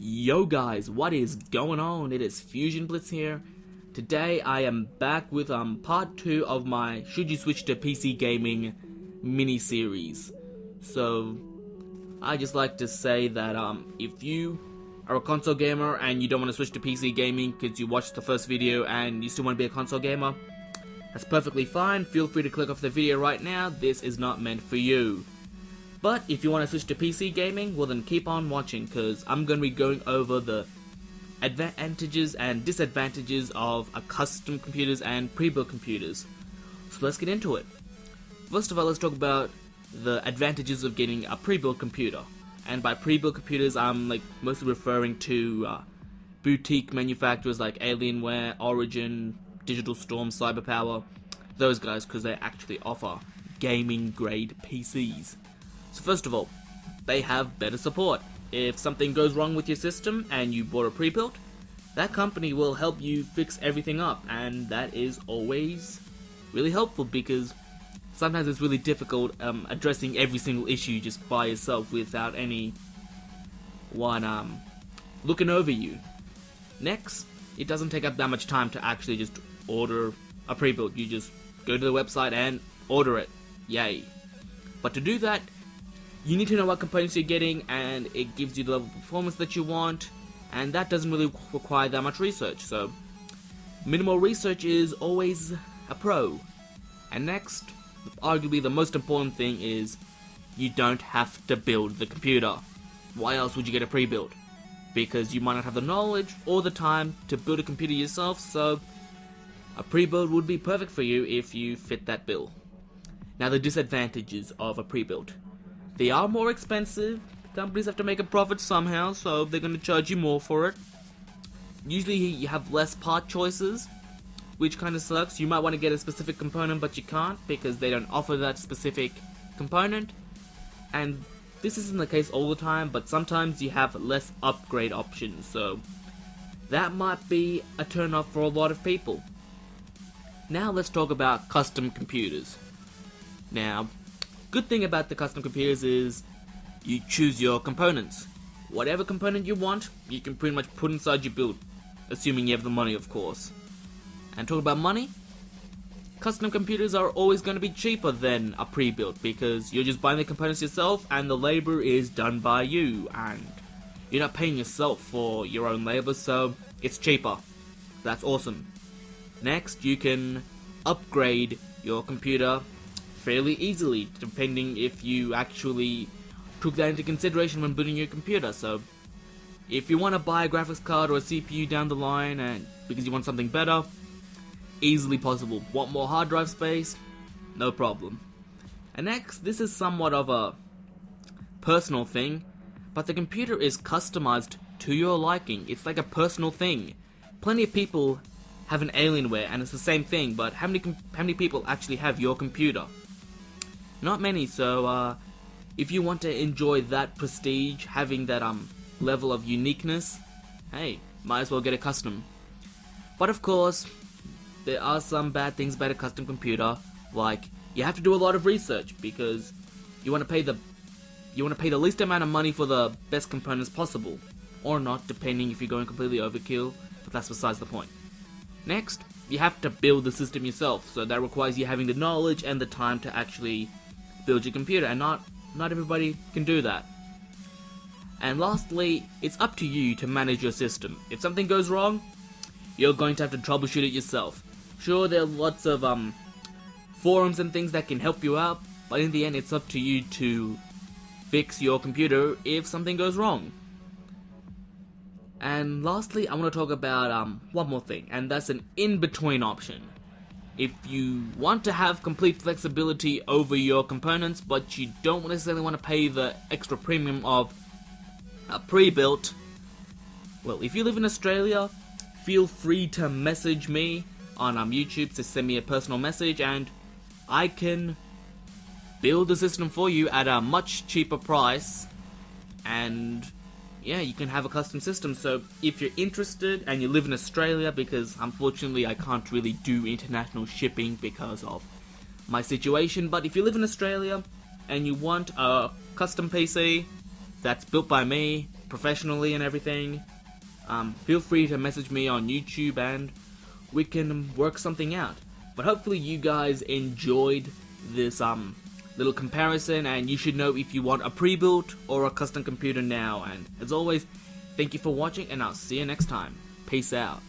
Yo guys, what is going on? It is FusionBlitzx here. Today I am back with part 2 of my Should You Switch to PC Gaming mini-series. So, I just like to say that if you are a console gamer and you don't want to switch to PC gaming because you watched the first video and you still want to be a console gamer, that's perfectly fine. Feel free to click off the video right now. This is not meant for you. But if you want to switch to PC gaming, well then keep on watching, because I'm going to be going over the advantages and disadvantages of custom computers and pre-built computers. So let's get into it. First of all, let's talk about the advantages of getting a pre-built computer. And by pre-built computers, I'm mostly referring to boutique manufacturers like Alienware, Origin, Digital Storm, Cyberpower, those guys, because they actually offer gaming grade PCs. So first of all, they have better support. If something goes wrong with your system and you bought a pre-built, that company will help you fix everything up, and that is always really helpful, because sometimes it's really difficult addressing every single issue just by yourself without anyone looking over you. Next, it doesn't take up that much time to actually just order a pre-built. You just go to the website and order it. Yay. But to do that, you need to know what components you're getting, and it gives you the level of performance that you want, and that doesn't really require that much research. So minimal research is always a pro. And next, arguably the most important thing is you don't have to build the computer. Why else would you get a pre-built? Because you might not have the knowledge or the time to build a computer yourself, so a pre-built would be perfect for you if you fit that bill. Now, the disadvantages of a pre-built. They are more expensive. Companies have to make a profit somehow, so they're going to charge you more for it. Usually you have less part choices, which kind of sucks. You might want to get a specific component, but you can't because they don't offer that specific component. And this isn't the case all the time, but sometimes you have less upgrade options, so that might be a turn off for a lot of people. Now let's talk about custom computers. Now, good thing about the custom computers is you choose your components. Whatever component you want, you can pretty much put inside your build, assuming you have the money, of course. And talk about money, custom computers are always going to be cheaper than a pre-built, because you're just buying the components yourself and the labor is done by you, and you're not paying yourself for your own labor, so it's cheaper. That's awesome. Next, you can upgrade your computer fairly easily, depending if you actually took that into consideration when building your computer. So if you want to buy a graphics card or a CPU down the line and because you want something better, easily possible. Want more hard drive space? No problem. And next, this is somewhat of a personal thing, but the computer is customized to your liking. It's like a personal thing. Plenty of people have an Alienware and it's the same thing, but how many people actually have your computer? Not many, so if you want to enjoy that prestige, having that level of uniqueness, hey, might as well get a custom. But of course, there are some bad things about a custom computer, like you have to do a lot of research because you want to pay the least amount of money for the best components possible, or not, depending if you're going completely overkill, but that's besides the point. Next, you have to build the system yourself, so that requires you having the knowledge and the time to actually build your computer, and not everybody can do that. And lastly, it's up to you to manage your system. If something goes wrong, you're going to have to troubleshoot it yourself. Sure, there are lots of forums and things that can help you out, but in the end it's up to you to fix your computer if something goes wrong. And lastly, I want to talk about one more thing, and that's an in-between option. If you want to have complete flexibility over your components, but you don't necessarily want to pay the extra premium of a pre-built, well, if you live in Australia, feel free to message me on YouTube, to send me a personal message, and I can build the system for you at a much cheaper price, and yeah, you can have a custom system. So if you're interested and you live in Australia, because unfortunately I can't really do international shipping because of my situation, but if you live in Australia and you want a custom PC that's built by me, professionally and everything, feel free to message me on YouTube and we can work something out. But hopefully you guys enjoyed this little comparison, and you should know if you want a pre-built or a custom computer now. And as always, thank you for watching, and I'll see you next time. Peace out.